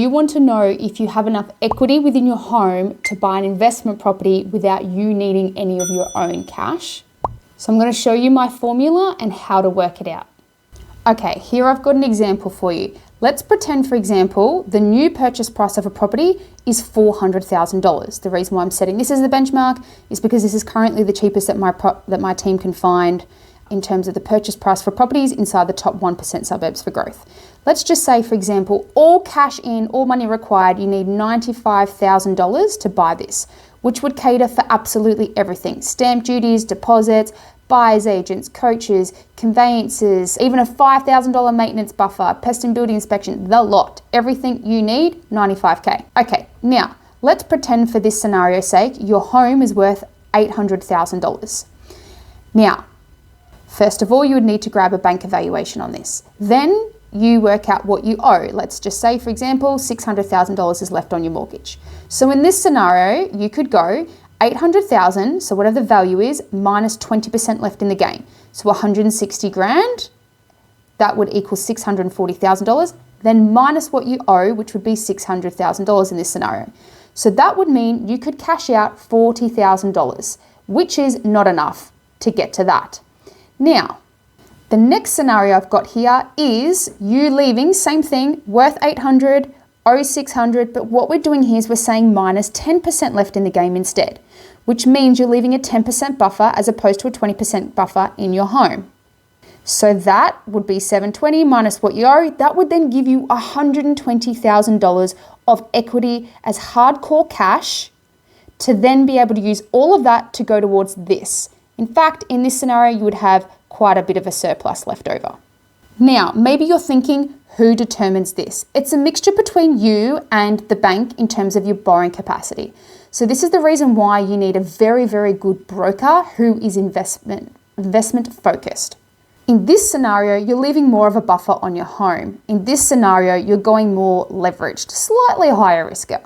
you want to know if you have enough equity within your home to buy an investment property without you needing any of your own cash. So I'm going to show you my formula and how to work it out. Okay, here I've got an example for you. Let's pretend, for example, the new purchase price of a property is $400,000. The reason why I'm setting this as the benchmark is because this is currently the cheapest that my team can find in terms of the purchase price for properties inside the top 1% suburbs for growth. Let's just say, for example, all cash in, all money required, you need $95,000 to buy this, which would cater for absolutely everything. Stamp duties, deposits, buyer's agents, coaches, conveyances, even a $5,000 maintenance buffer, pest and building inspection, the lot. Everything you need, $95K. Okay, now let's pretend for this scenario's sake, your home is worth $800,000. Now, first of all, you would need to grab a bank evaluation on this. Then you work out what you owe. Let's just say, for example, $600,000 is left on your mortgage. So in this scenario, you could go 800,000, so whatever the value is, minus 20% left in the game. So 160 grand, that would equal $640,000, then minus what you owe, which would be $600,000 in this scenario. So that would mean you could cash out $40,000, which is not enough to get to that. Now, the next scenario I've got here is you leaving, same thing, worth 800, owe 600, but what we're doing here is we're saying minus 10% left in the game instead, which means you're leaving a 10% buffer as opposed to a 20% buffer in your home. So that would be 720 minus what you owe. That would then give you $120,000 of equity as hardcore cash to then be able to use all of that to go towards this. In fact, in this scenario, you would have quite a bit of a surplus left over. Now, maybe you're thinking, who determines this? It's a mixture between you and the bank in terms of your borrowing capacity. So this is the reason why you need a very, very good broker who is investment focused. In this scenario, you're leaving more of a buffer on your home. In this scenario, you're going more leveraged, slightly higher risker.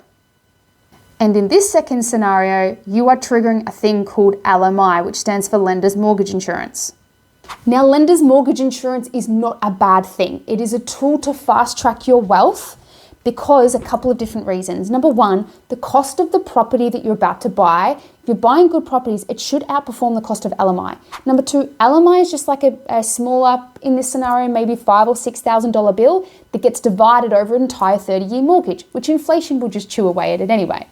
And in this second scenario, you are triggering a thing called LMI, which stands for Lender's Mortgage Insurance. Now, Lender's Mortgage Insurance is not a bad thing. It is a tool to fast track your wealth because a couple of different reasons. Number one, the cost of the property that you're about to buy, if you're buying good properties, it should outperform the cost of LMI. Number two, LMI is just like a smaller, in this scenario, maybe $5,000 or $6,000 bill that gets divided over an entire 30-year mortgage, which inflation will just chew away at it anyway.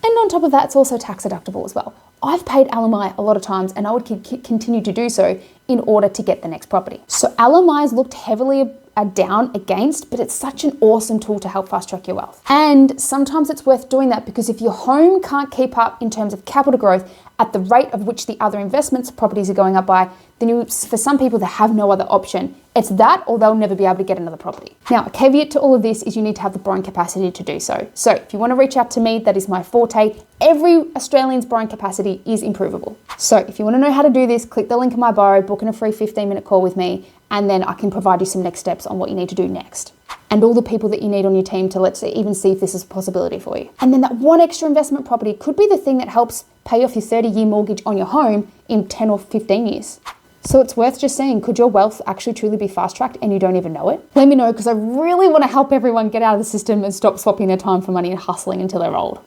And on top of that, it's also tax deductible as well. I've paid LMI a lot of times and I would continue to do so in order to get the next property. So LMI is looked heavily down against, but it's such an awesome tool to help fast track your wealth. And sometimes it's worth doing that because if your home can't keep up in terms of capital growth at the rate of which the other investments properties are going up by, then for some people, they have no other option. It's that or they'll never be able to get another property. Now, a caveat to all of this is you need to have the borrowing capacity to do so. So if you want to reach out to me, that is my forte. Every Australian's borrowing capacity is improvable. So if you want to know how to do this, click the link in my bio, book in a free 15-minute call with me, and then I can provide you some next steps on what you need to do next. And all the people that you need on your team to let's even see if this is a possibility for you. And then that one extra investment property could be the thing that helps pay off your 30-year mortgage on your home in 10 or 15 years. So it's worth just saying, could your wealth actually truly be fast-tracked and you don't even know it? Let me know because I really want to help everyone get out of the system and stop swapping their time for money and hustling until they're old.